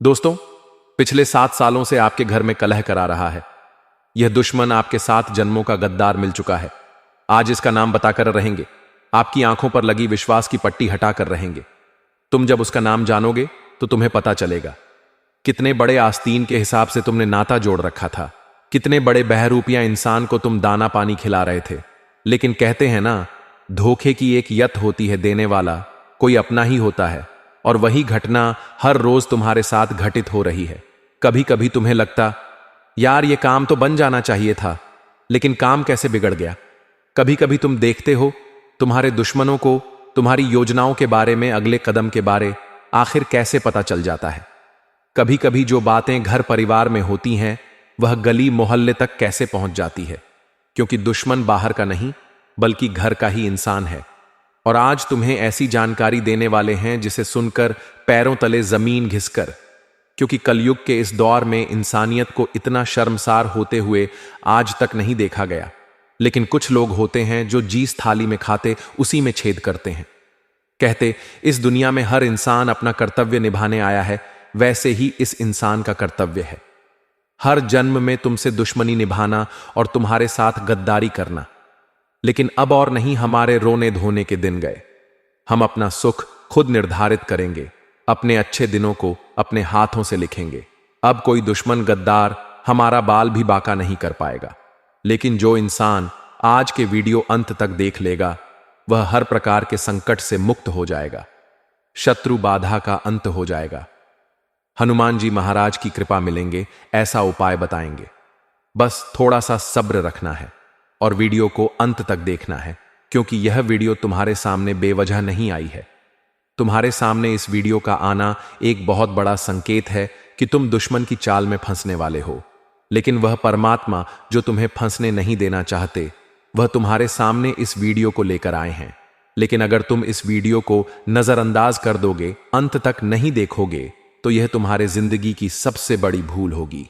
दोस्तों, पिछले 7 सालों से आपके घर में कलह करा रहा है। यह दुश्मन आपके 7 जन्मों का गद्दार मिल चुका है। आज इसका नाम बताकर रहेंगे। आपकी आंखों पर लगी विश्वास की पट्टी हटाकर रहेंगे। तुम जब उसका नाम जानोगे तो तुम्हें पता चलेगा कितने बड़े आस्तीन के हिसाब से तुमने नाता जोड़ रखा था, कितने बड़े बहरूपिया इंसान को तुम दाना पानी खिला रहे थे। लेकिन कहते हैं ना, धोखे की एक यत होती है देने वाला कोई अपना ही होता है, और वही घटना हर रोज तुम्हारे साथ घटित हो रही है। कभी कभी तुम्हें लगता, यार ये काम तो बन जाना चाहिए था, लेकिन काम कैसे बिगड़ गया। कभी कभी तुम देखते हो तुम्हारे दुश्मनों को तुम्हारी योजनाओं के बारे में, अगले कदम के बारे आखिर कैसे पता चल जाता है। कभी कभी जो बातें घर परिवार में होती हैं वह गली मोहल्ले तक कैसे पहुंच जाती है, क्योंकि दुश्मन बाहर का नहीं बल्कि घर का ही इंसान है। और आज तुम्हें ऐसी जानकारी देने वाले हैं जिसे सुनकर पैरों तले जमीन घिसकर, क्योंकि कलयुग के इस दौर में इंसानियत को इतना शर्मसार होते हुए आज तक नहीं देखा गया। लेकिन कुछ लोग होते हैं जो जिस थाली में खाते उसी में छेद करते हैं। कहते, इस दुनिया में हर इंसान अपना कर्तव्य निभाने आया है, वैसे ही इस इंसान का कर्तव्य है हर जन्म में तुमसे दुश्मनी निभाना और तुम्हारे साथ गद्दारी करना। लेकिन अब और नहीं हमारे रोने धोने के दिन गए। हम अपना सुख खुद निर्धारित करेंगे, अपने अच्छे दिनों को अपने हाथों से लिखेंगे। अब कोई दुश्मन गद्दार हमारा बाल भी बाका नहीं कर पाएगा। लेकिन जो इंसान आज के वीडियो अंत तक देख लेगा वह हर प्रकार के संकट से मुक्त हो जाएगा, शत्रु बाधा का अंत हो जाएगा। हनुमान जी महाराज की कृपा मिलेंगे ऐसा उपाय बताएंगे। बस थोड़ा सा सब्र रखना है और वीडियो को अंत तक देखना है, क्योंकि यह वीडियो तुम्हारे सामने बेवजह नहीं आई है। तुम्हारे सामने इस वीडियो का आना एक बहुत बड़ा संकेत है कि तुम दुश्मन की चाल में फंसने वाले हो। लेकिन वह परमात्मा जो तुम्हें फंसने नहीं देना चाहते, वह तुम्हारे सामने इस वीडियो को लेकर आए हैं। लेकिन अगर तुम इस वीडियो को नजरअंदाज कर दोगे, अंत तक नहीं देखोगे, तो यह तुम्हारे जिंदगी की सबसे बड़ी भूल होगी।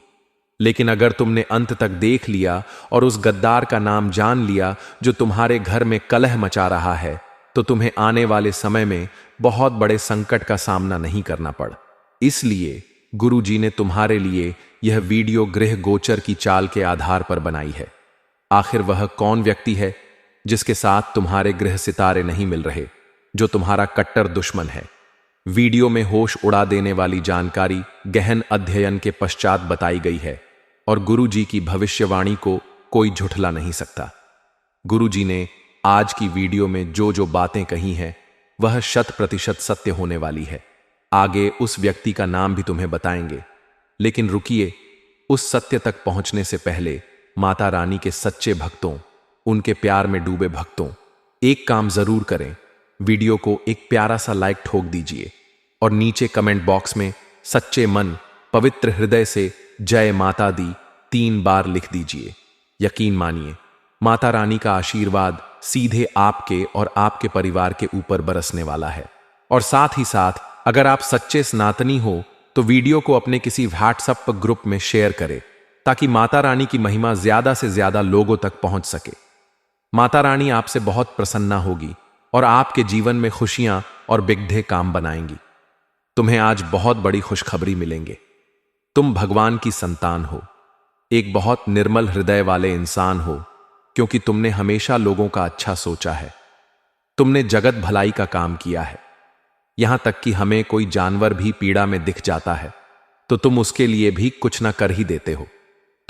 लेकिन अगर तुमने अंत तक देख लिया और उस गद्दार का नाम जान लिया जो तुम्हारे घर में कलह मचा रहा है, तो तुम्हें आने वाले समय में बहुत बड़े संकट का सामना नहीं करना पड़। इसलिए गुरु जी ने तुम्हारे लिए यह वीडियो गृह गोचर की चाल के आधार पर बनाई है। आखिर वह कौन व्यक्ति है जिसके साथ तुम्हारे गृह सितारे नहीं मिल रहे, जो तुम्हारा कट्टर दुश्मन है। वीडियो में होश उड़ा देने वाली जानकारी गहन अध्ययन के पश्चात बताई गई है और गुरु जी की भविष्यवाणी को कोई झुठला नहीं सकता। गुरु जी ने आज की वीडियो में जो जो बातें कही हैं वह 100% सत्य होने वाली है। आगे उस व्यक्ति का नाम भी तुम्हें बताएंगे, लेकिन रुकिए, उस सत्य तक पहुंचने से पहले माता रानी के सच्चे भक्तों, उनके प्यार में डूबे भक्तों, एक काम जरूर करें। वीडियो को एक प्यारा सा लाइक ठोक दीजिए और नीचे कमेंट बॉक्स में सच्चे मन पवित्र हृदय से जय माता दी 3 बार लिख दीजिए। यकीन मानिए, माता रानी का आशीर्वाद सीधे आपके और आपके परिवार के ऊपर बरसने वाला है। और साथ ही साथ अगर आप सच्चे सनातनी हो तो वीडियो को अपने किसी व्हाट्सएप ग्रुप में शेयर करें, ताकि माता रानी की महिमा ज्यादा से ज्यादा लोगों तक पहुंच सके। माता रानी आपसे बहुत प्रसन्ना होगी और आपके जीवन में खुशियां और बिगधे काम बनाएंगी। तुम्हें आज बहुत बड़ी खुशखबरी मिलेंगे। तुम भगवान की संतान हो, एक बहुत निर्मल हृदय वाले इंसान हो, क्योंकि तुमने हमेशा लोगों का अच्छा सोचा है। तुमने जगत भलाई का काम किया है। यहां तक कि हमें कोई जानवर भी पीड़ा में दिख जाता है तो तुम उसके लिए भी कुछ ना कर ही देते हो।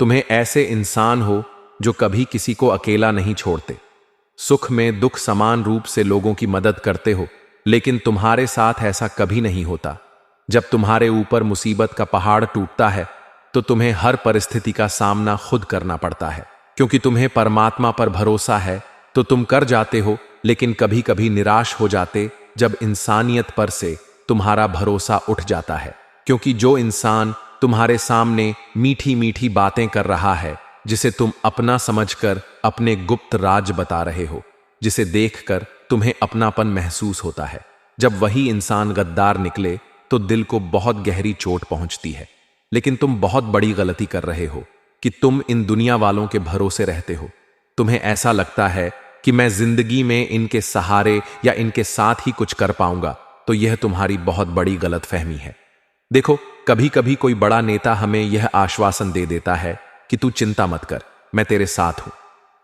तुम्हें ऐसे इंसान हो जो कभी किसी को अकेला नहीं छोड़ते, सुख में दुख समान रूप से लोगों की मदद करते हो। लेकिन तुम्हारे साथ ऐसा कभी नहीं होता। जब तुम्हारे ऊपर मुसीबत का पहाड़ टूटता है तो तुम्हें हर परिस्थिति का सामना खुद करना पड़ता है। क्योंकि तुम्हें परमात्मा पर भरोसा है तो तुम कर जाते हो, लेकिन कभी कभी निराश हो जाते जब इंसानियत पर से तुम्हारा भरोसा उठ जाता है। क्योंकि जो इंसान तुम्हारे सामने मीठी मीठी बातें कर रहा है, जिसे तुम अपना समझकर अपने गुप्त राज बता रहे हो, जिसे देखकर तुम्हें अपनापन महसूस होता है, जब वही इंसान गद्दार निकले तो दिल को बहुत गहरी चोट पहुंचती है। लेकिन तुम बहुत बड़ी गलती कर रहे हो कि तुम इन दुनिया वालों के भरोसे रहते हो। तुम्हें ऐसा लगता है कि मैं जिंदगी में इनके सहारे या इनके साथ ही कुछ कर पाऊंगा, तो यह तुम्हारी बहुत बड़ी गलतफहमी है। देखो, कभी कभी कोई बड़ा नेता हमें यह आश्वासन दे देता है कि तू चिंता मत कर, मैं तेरे साथ हूं।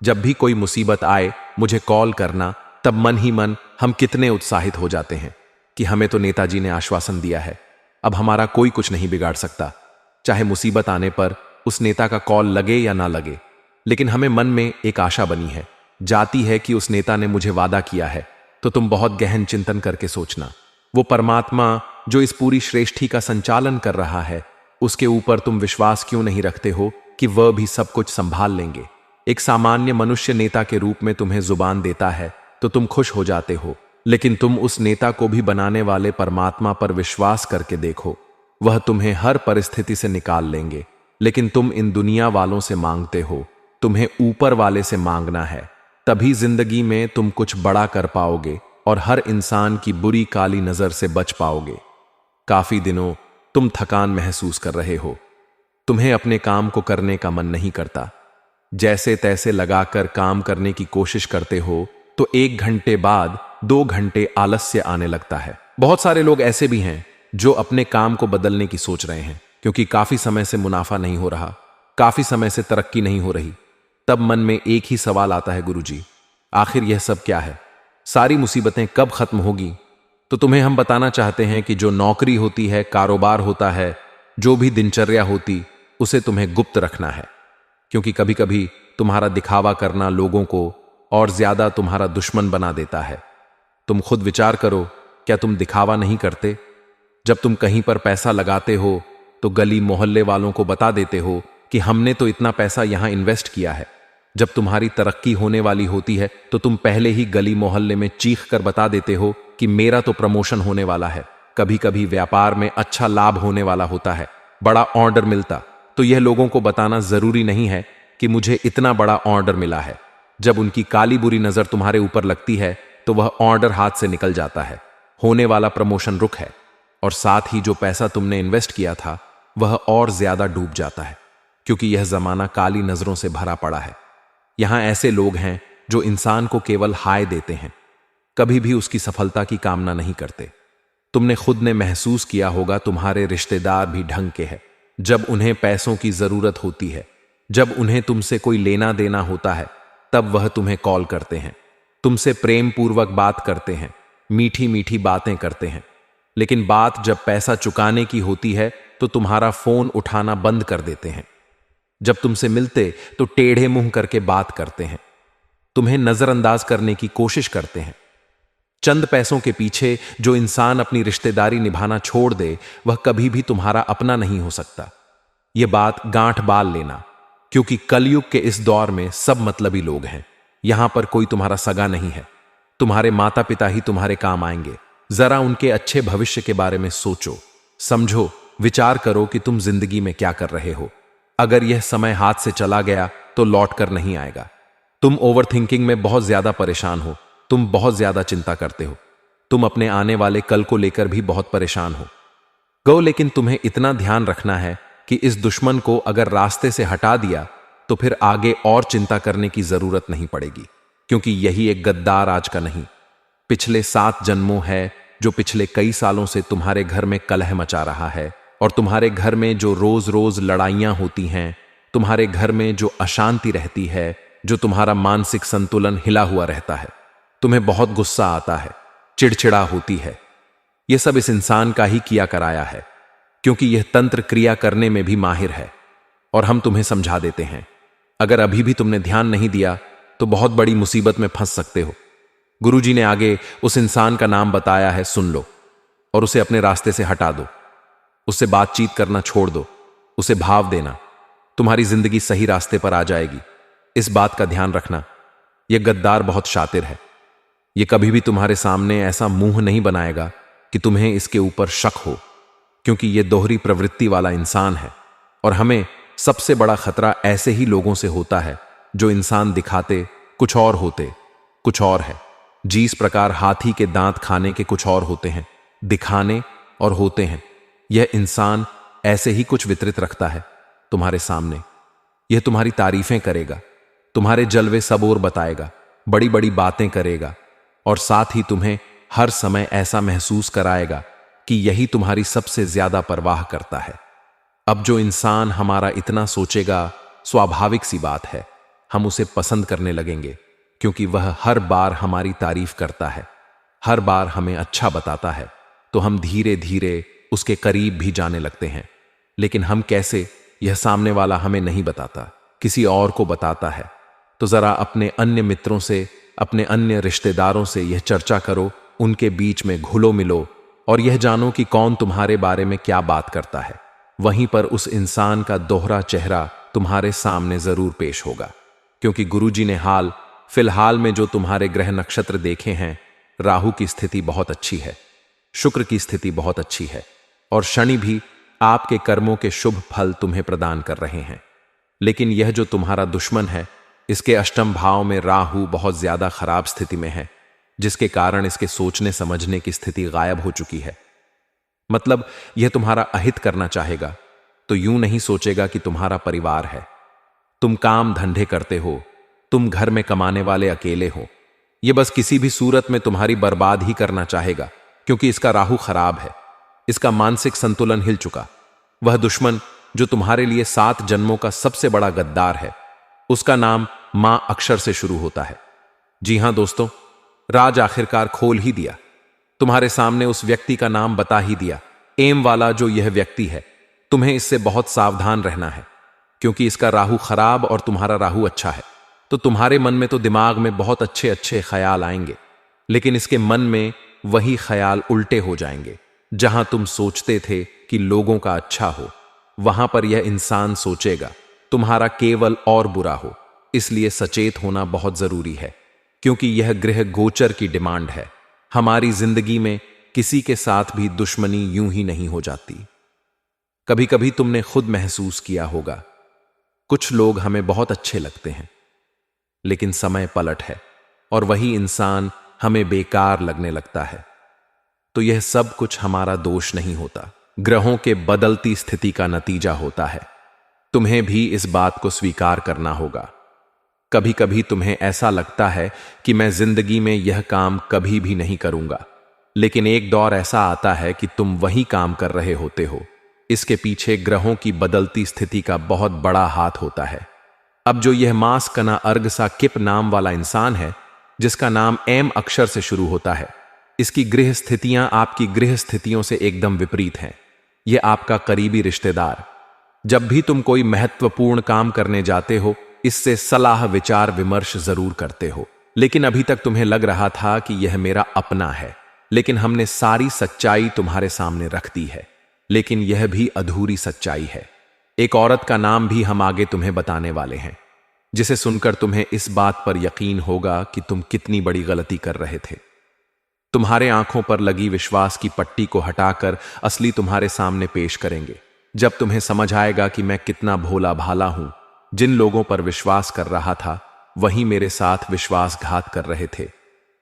जब भी कोई मुसीबत आए मुझे कॉल करना, तब मन ही मन हम कितने उत्साहित हो जाते हैं कि हमें तो नेताजी ने आश्वासन दिया है, अब हमारा कोई कुछ नहीं बिगाड़ सकता। चाहे मुसीबत आने पर उस नेता का कॉल लगे या ना लगे, लेकिन हमें मन में एक आशा बनी है, जाती है कि उस नेता ने मुझे वादा किया है। तो तुम बहुत गहन चिंतन करके सोचना, वो परमात्मा जो इस पूरी सृष्टि का संचालन कर रहा है, उसके ऊपर तुम विश्वास क्यों नहीं रखते हो कि वह भी सब कुछ संभाल लेंगे। एक सामान्य मनुष्य नेता के रूप में तुम्हें जुबान देता है तो तुम खुश हो जाते हो, लेकिन तुम उस नेता को भी बनाने वाले परमात्मा पर विश्वास करके देखो, वह तुम्हें हर परिस्थिति से निकाल लेंगे। लेकिन तुम इन दुनिया वालों से मांगते हो, तुम्हें ऊपर वाले से मांगना है, तभी जिंदगी में तुम कुछ बड़ा कर पाओगे और हर इंसान की बुरी काली नजर से बच पाओगे। काफी दिनों तुम थकान महसूस कर रहे हो, तुम्हें अपने काम को करने का मन नहीं करता, जैसे तैसे लगाकर काम करने की कोशिश करते हो तो 1 घंटे बाद 2 घंटे आलस्य आने लगता है। बहुत सारे लोग ऐसे भी हैं जो अपने काम को बदलने की सोच रहे हैं, क्योंकि काफी समय से मुनाफा नहीं हो रहा, काफी समय से तरक्की नहीं हो रही। तब मन में एक ही सवाल आता है, गुरुजी आखिर यह सब क्या है, सारी मुसीबतें कब खत्म होगी। तो तुम्हें हम बताना चाहते हैं कि जो नौकरी होती है, कारोबार होता है, जो भी दिनचर्या होती, उसे तुम्हें गुप्त रखना है, क्योंकि कभी कभी तुम्हारा दिखावा करना लोगों को और ज्यादा तुम्हारा दुश्मन बना देता है। तुम खुद विचार करो, क्या तुम दिखावा नहीं करते? जब तुम कहीं पर पैसा लगाते हो तो गली मोहल्ले वालों को बता देते हो कि हमने तो इतना पैसा यहां इन्वेस्ट किया है। जब तुम्हारी तरक्की होने वाली होती है तो तुम पहले ही गली मोहल्ले में चीख कर बता देते हो कि मेरा तो प्रमोशन होने वाला है। कभी कभी व्यापार में अच्छा लाभ होने वाला होता है, बड़ा ऑर्डर मिलता, तो यह लोगों को बताना जरूरी नहीं है कि मुझे इतना बड़ा ऑर्डर मिला है। जब उनकी काली बुरी नजर तुम्हारे ऊपर लगती है तो वह ऑर्डर हाथ से निकल जाता है, होने वाला प्रमोशन रुक है, और साथ ही जो पैसा तुमने इन्वेस्ट किया था वह और ज्यादा डूब जाता है, क्योंकि यह जमाना काली नजरों से भरा पड़ा है। यहां ऐसे लोग हैं जो इंसान को केवल हाय देते हैं, कभी भी उसकी सफलता की कामना नहीं करते। तुमने खुद ने महसूस किया होगा, तुम्हारे रिश्तेदार भी ढंग के हैं। जब उन्हें पैसों की जरूरत होती है, जब उन्हें तुमसे कोई लेना देना होता है, तब वह तुम्हें कॉल करते हैं, तुमसे प्रेम पूर्वक बात करते हैं, मीठी मीठी बातें करते हैं। लेकिन बात जब पैसा चुकाने की होती है तो तुम्हारा फोन उठाना बंद कर देते हैं। जब तुमसे मिलते तो टेढ़े मुंह करके बात करते हैं, तुम्हें नजरअंदाज करने की कोशिश करते हैं। चंद पैसों के पीछे जो इंसान अपनी रिश्तेदारी निभाना छोड़ दे, वह कभी भी तुम्हारा अपना नहीं हो सकता। यह बात गांठ बाल लेना, क्योंकि कलयुग के इस दौर में सब मतलबी लोग हैं। यहां पर कोई तुम्हारा सगा नहीं है, तुम्हारे माता पिता ही तुम्हारे काम आएंगे। जरा उनके अच्छे भविष्य के बारे में सोचो, समझो, विचार करो कि तुम जिंदगी में क्या कर रहे हो। अगर यह समय हाथ से चला गया तो लौट कर नहीं आएगा। तुम ओवरथिंकिंग में बहुत ज्यादा परेशान हो, तुम बहुत ज्यादा चिंता करते हो, तुम अपने आने वाले कल को लेकर भी बहुत परेशान हो। लेकिन तुम्हें इतना ध्यान रखना है कि इस दुश्मन को अगर रास्ते से हटा दिया तो फिर आगे और चिंता करने की जरूरत नहीं पड़ेगी, क्योंकि यही एक गद्दार आज का नहीं, पिछले 7 जन्मों है जो पिछले कई सालों से तुम्हारे घर में कलह मचा रहा है, और तुम्हारे घर में जो रोज रोज लड़ाइयां होती हैं, तुम्हारे घर में जो अशांति रहती है, जो तुम्हारा मानसिक संतुलन हिला हुआ रहता है, तुम्हें बहुत गुस्सा आता है, चिड़चिड़ा होती है, यह सब इस इंसान का ही किया कराया है, क्योंकि यह तंत्र क्रिया करने में भी माहिर है। और हम तुम्हें समझा देते हैं, अगर अभी भी तुमने ध्यान नहीं दिया तो बहुत बड़ी मुसीबत में फंस सकते हो। गुरुजी ने आगे उस इंसान का नाम बताया है, सुन लो और उसे अपने रास्ते से हटा दो, उससे बातचीत करना छोड़ दो, उसे भाव देना, तुम्हारी जिंदगी सही रास्ते पर आ जाएगी। इस बात का ध्यान रखना, यह गद्दार बहुत शातिर है, यह कभी भी तुम्हारे सामने ऐसा मुंह नहीं बनाएगा कि तुम्हें इसके ऊपर शक हो, क्योंकि यह दोहरी प्रवृत्ति वाला इंसान है। और हमें सबसे बड़ा खतरा ऐसे ही लोगों से होता है जो इंसान दिखाते कुछ और होते कुछ और है। जिस प्रकार हाथी के दांत खाने के कुछ और होते हैं, दिखाने और होते हैं, यह इंसान ऐसे ही कुछ वितरित रखता है तुम्हारे सामने। यह तुम्हारी तारीफें करेगा, तुम्हारे जलवे सब और बताएगा, बड़ी बड़ी बातें करेगा, और साथ ही तुम्हें हर समय ऐसा महसूस कराएगा कि यही तुम्हारी सबसे ज्यादा परवाह करता है। अब जो इंसान हमारा इतना सोचेगा, स्वाभाविक सी बात है, हम उसे पसंद करने लगेंगे, क्योंकि वह हर बार हमारी तारीफ करता है, हर बार हमें अच्छा बताता है, तो हम धीरे धीरे उसके करीब भी जाने लगते हैं। लेकिन हम कैसे, यह सामने वाला हमें नहीं बताता, किसी और को बताता है। तो जरा अपने अन्य मित्रों से, अपने अन्य रिश्तेदारों से यह चर्चा करो, उनके बीच में घुलो मिलो और यह जानो कि कौन तुम्हारे बारे में क्या बात करता है। वहीं पर उस इंसान का दोहरा चेहरा तुम्हारे सामने जरूर पेश होगा, क्योंकि गुरुजी ने फिलहाल में जो तुम्हारे ग्रह नक्षत्र देखे हैं, राहु की स्थिति बहुत अच्छी है, शुक्र की स्थिति बहुत अच्छी है और शनि भी आपके कर्मों के शुभ फल तुम्हें प्रदान कर रहे हैं। लेकिन यह जो तुम्हारा दुश्मन है, इसके अष्टम भाव में राहु बहुत ज्यादा खराब स्थिति में है, जिसके कारण इसके सोचने समझने की स्थिति गायब हो चुकी है। मतलब यह तुम्हारा अहित करना चाहेगा तो यूं नहीं सोचेगा कि तुम्हारा परिवार है, तुम काम धंधे करते हो, तुम घर में कमाने वाले अकेले हो। यह बस किसी भी सूरत में तुम्हारी बर्बाद ही करना चाहेगा, क्योंकि इसका राहु खराब है, इसका मानसिक संतुलन हिल चुका। वह दुश्मन जो तुम्हारे लिए 7 जन्मों का सबसे बड़ा गद्दार है, उसका नाम मां अक्षर से शुरू होता है। जी हां दोस्तों, राज आखिरकार खोल ही दिया, तुम्हारे सामने उस व्यक्ति का नाम बता ही दिया। एम वाला जो यह व्यक्ति है, तुम्हें इससे बहुत सावधान रहना है, क्योंकि इसका राहु खराब और तुम्हारा राहु अच्छा है। तो तुम्हारे मन में तो दिमाग में बहुत अच्छे अच्छे ख्याल आएंगे, लेकिन इसके मन में वही ख्याल उल्टे हो जाएंगे। जहां तुम सोचते थे कि लोगों का अच्छा हो, वहां पर यह इंसान सोचेगा तुम्हारा केवल और बुरा हो। इसलिए सचेत होना बहुत जरूरी है, क्योंकि यह ग्रह गोचर की डिमांड है। हमारी जिंदगी में किसी के साथ भी दुश्मनी यूं ही नहीं हो जाती। कभी कभी तुमने खुद महसूस किया होगा, कुछ लोग हमें बहुत अच्छे लगते हैं, लेकिन समय पलट है और वही इंसान हमें बेकार लगने लगता है। तो यह सब कुछ हमारा दोष नहीं होता, ग्रहों के बदलती स्थिति का नतीजा होता है। तुम्हें भी इस बात को स्वीकार करना होगा। कभी कभी तुम्हें ऐसा लगता है कि मैं जिंदगी में यह काम कभी भी नहीं करूंगा, लेकिन एक दौर ऐसा आता है कि तुम वही काम कर रहे होते हो। इसके पीछे ग्रहों की बदलती स्थिति का बहुत बड़ा हाथ होता है। अब जो यह मास कना अर्ग सा किप नाम वाला इंसान है, जिसका नाम एम अक्षर से शुरू होता है, इसकी गृह स्थितियां आपकी गृह स्थितियों से एकदम विपरीत हैं। यह आपका करीबी रिश्तेदार। जब भी तुम कोई महत्वपूर्ण काम करने जाते हो, इससे सलाह विचार विमर्श जरूर करते हो, लेकिन अभी तक तुम्हें लग रहा था कि यह मेरा अपना है। लेकिन हमने सारी सच्चाई तुम्हारे सामने रख दी है, लेकिन यह भी अधूरी सच्चाई है। एक औरत का नाम भी हम आगे तुम्हें बताने वाले हैं, जिसे सुनकर तुम्हें इस बात पर यकीन होगा कि तुम कितनी बड़ी गलती कर रहे थे। तुम्हारे आंखों पर लगी विश्वास की पट्टी को हटाकर असली तुम्हारे सामने पेश करेंगे। जब तुम्हें समझ आएगा कि मैं कितना भोला भाला हूं, जिन लोगों पर विश्वास कर रहा था वही मेरे साथ विश्वासघात कर रहे थे।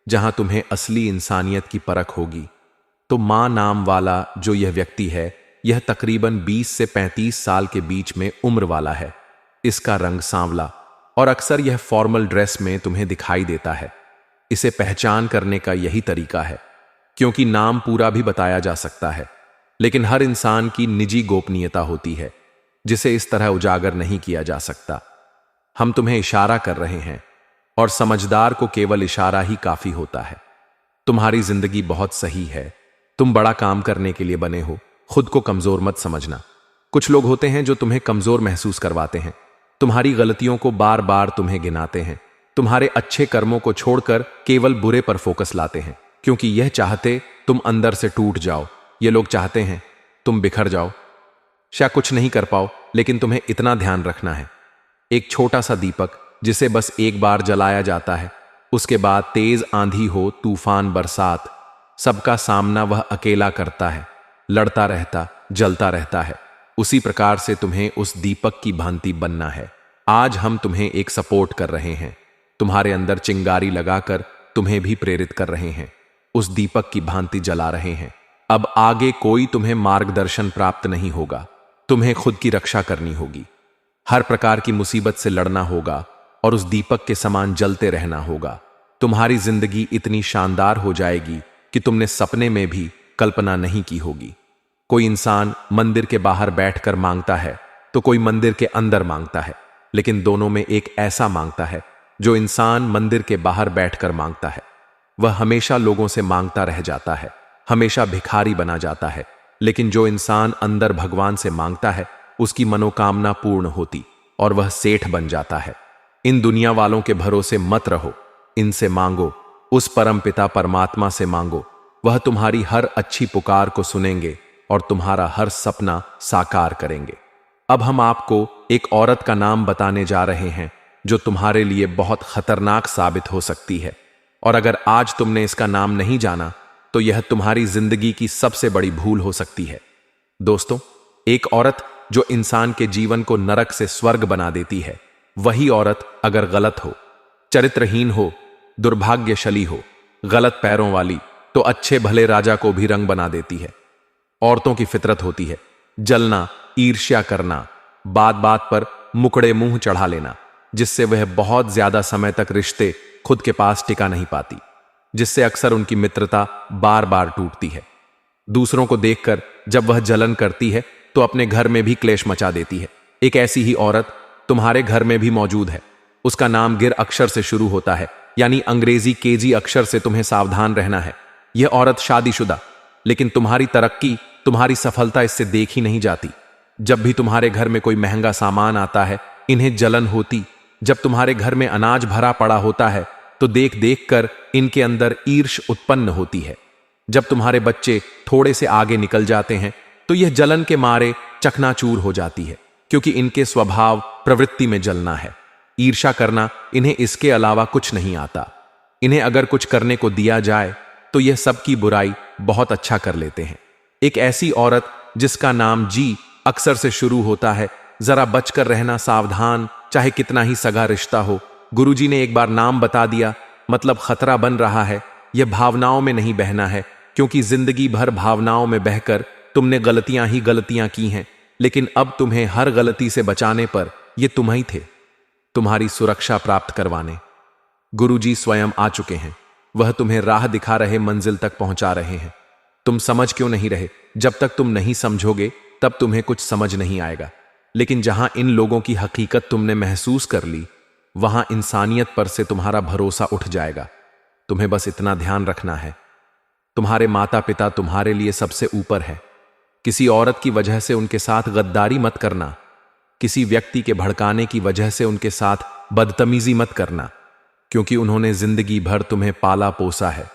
जहां तुम्हें असली इंसानियत की परख होगी, तो मां नाम वाला जो यह व्यक्ति है, यह तकरीबन 20 से 35 साल के बीच में उम्र वाला है। इसका रंग सांवला और अक्सर यह फॉर्मल ड्रेस में तुम्हें दिखाई देता है। इसे पहचान करने का यही तरीका है, क्योंकि नाम पूरा भी बताया जा सकता है, लेकिन हर इंसान की निजी गोपनीयता होती है, जिसे इस तरह उजागर नहीं किया जा सकता। हम तुम्हें इशारा कर रहे हैं, और समझदार को केवल इशारा ही काफी होता है। तुम्हारी जिंदगी बहुत सही है, तुम बड़ा काम करने के लिए बने हो, खुद को कमजोर मत समझना। कुछ लोग होते हैं जो तुम्हें कमजोर महसूस करवाते हैं, तुम्हारी गलतियों को बार बार तुम्हें गिनाते हैं, तुम्हारे अच्छे कर्मों को छोड़कर केवल बुरे पर फोकस लाते हैं, क्योंकि यह चाहते तुम अंदर से टूट जाओ। ये लोग चाहते हैं तुम बिखर जाओ, शायद कुछ नहीं कर पाओ। लेकिन तुम्हें इतना ध्यान रखना है, एक छोटा सा दीपक जिसे बस एक बार जलाया जाता है, उसके बाद तेज आंधी हो, तूफान, बरसात, सबका सामना वह अकेला करता है, लड़ता रहता, जलता रहता है। उसी प्रकार से तुम्हें उस दीपक की भांति बनना है। आज हम तुम्हें एक सपोर्ट कर रहे हैं, तुम्हारे अंदर चिंगारी लगाकर तुम्हें भी प्रेरित कर रहे हैं, उस दीपक की भांति जला रहे हैं। अब आगे कोई तुम्हें मार्गदर्शन प्राप्त नहीं होगा, तुम्हें खुद की रक्षा करनी होगी, हर प्रकार की मुसीबत से लड़ना होगा और उस दीपक के समान जलते रहना होगा। तुम्हारी जिंदगी इतनी शानदार हो जाएगी कि तुमने सपने में भी कल्पना नहीं की होगी। कोई इंसान मंदिर के बाहर बैठकर मांगता है तो कोई मंदिर के अंदर मांगता है, लेकिन दोनों में एक ऐसा मांगता है जो इंसान मंदिर के बाहर बैठकर मांगता है वह हमेशा लोगों से मांगता रह जाता है, हमेशा भिखारी बना जाता है। लेकिन जो इंसान अंदर भगवान से मांगता है उसकी मनोकामना पूर्ण होती और वह सेठ बन जाता है। इन दुनिया वालों के भरोसे मत रहो, इनसे मांगो, उस परमपिता परमात्मा से मांगो। वह तुम्हारी हर अच्छी पुकार को सुनेंगे और तुम्हारा हर सपना साकार करेंगे। अब हम आपको एक औरत का नाम बताने जा रहे हैं जो तुम्हारे लिए बहुत खतरनाक साबित हो सकती है, और अगर आज तुमने इसका नाम नहीं जाना तो यह तुम्हारी जिंदगी की सबसे बड़ी भूल हो सकती है। दोस्तों, एक औरत जो इंसान के जीवन को नरक से स्वर्ग बना देती है, वही औरत अगर गलत हो, चरित्रहीन हो, दुर्भाग्यशाली हो, गलत पैरों वाली, तो अच्छे भले राजा को भी रंग बना देती है। औरतों की फितरत होती है जलना, ईर्ष्या करना, बात बात पर मुकड़े मुंह चढ़ा लेना, जिससे वह बहुत ज्यादा समय तक रिश्ते खुद के पास टिका नहीं पाती, जिससे अक्सर उनकी मित्रता बार बार टूटती है। दूसरों को देखकर जब वह जलन करती है तो अपने घर में भी क्लेश मचा देती है। एक ऐसी ही औरत तुम्हारे घर में भी मौजूद है। उसका नाम गिर अक्षर से शुरू होता है, यानी अंग्रेजी केजी अक्षर से तुम्हें सावधान रहना है। यह औरत शादीशुदा, लेकिन तुम्हारी तरक्की, तुम्हारी सफलता इससे देखी नहीं जाती। जब भी तुम्हारे घर में कोई महंगा सामान आता है इन्हें जलन होती। जब तुम्हारे घर में अनाज भरा पड़ा होता है तो देख देख कर इनके अंदर ईर्ष्या उत्पन्न होती है। जब तुम्हारे बच्चे थोड़े से आगे निकल जाते हैं तो यह जलन के मारे चकनाचूर हो जाती है, क्योंकि इनके स्वभाव प्रवृत्ति में जलना है, ईर्ष्या करना। इन्हें इसके अलावा कुछ नहीं आता। इन्हें अगर कुछ करने को दिया जाए तो यह सबकी बुराई बहुत अच्छा कर लेते हैं। एक ऐसी औरत जिसका नाम जी अक्सर से शुरू होता है, जरा बचकर रहना, सावधान, चाहे कितना ही सगा रिश्ता हो। गुरुजी ने एक बार नाम बता दिया, मतलब खतरा बन रहा है। यह भावनाओं में नहीं बहना है, क्योंकि जिंदगी भर भावनाओं में बहकर तुमने गलतियां ही गलतियां की हैं, लेकिन अब तुम्हें हर गलती से बचाने पर ये तुम ही थे, तुम्हारी सुरक्षा प्राप्त करवाने। गुरुजी स्वयं आ चुके हैं। वह तुम्हें राह दिखा रहे, मंजिल तक पहुंचा रहे हैं। तुम समझ क्यों नहीं रहे? जब तक तुम नहीं समझोगे तब तुम्हें कुछ समझ नहीं आएगा। लेकिन जहां इन लोगों की हकीकत तुमने महसूस कर ली, वहां इंसानियत पर से तुम्हारा भरोसा उठ जाएगा। तुम्हें बस इतना ध्यान रखना है, तुम्हारे माता पिता तुम्हारे लिए सबसे ऊपर है। किसी औरत की वजह से उनके साथ गद्दारी मत करना, किसी व्यक्ति के भड़काने की वजह से उनके साथ बदतमीजी मत करना, क्योंकि उन्होंने जिंदगी भर तुम्हें पाला पोसा है।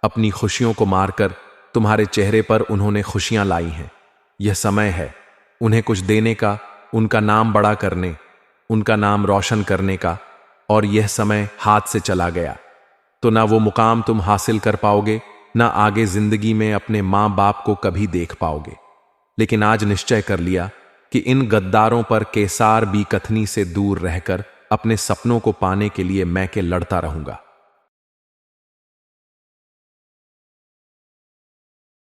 अपनी खुशियों को मारकर तुम्हारे चेहरे पर उन्होंने खुशियां लाई हैं। यह समय है उन्हें कुछ देने का, उनका नाम बड़ा करने, उनका नाम रोशन करने का, और यह समय हाथ से चला गया तो ना वो मुकाम तुम हासिल कर पाओगे, ना आगे जिंदगी में अपने मां बाप को कभी देख पाओगे। लेकिन आज निश्चय कर लिया कि इन गद्दारों पर केसार भी कथनी से दूर रहकर अपने सपनों को पाने के लिए मैं के लड़ता रहूंगा।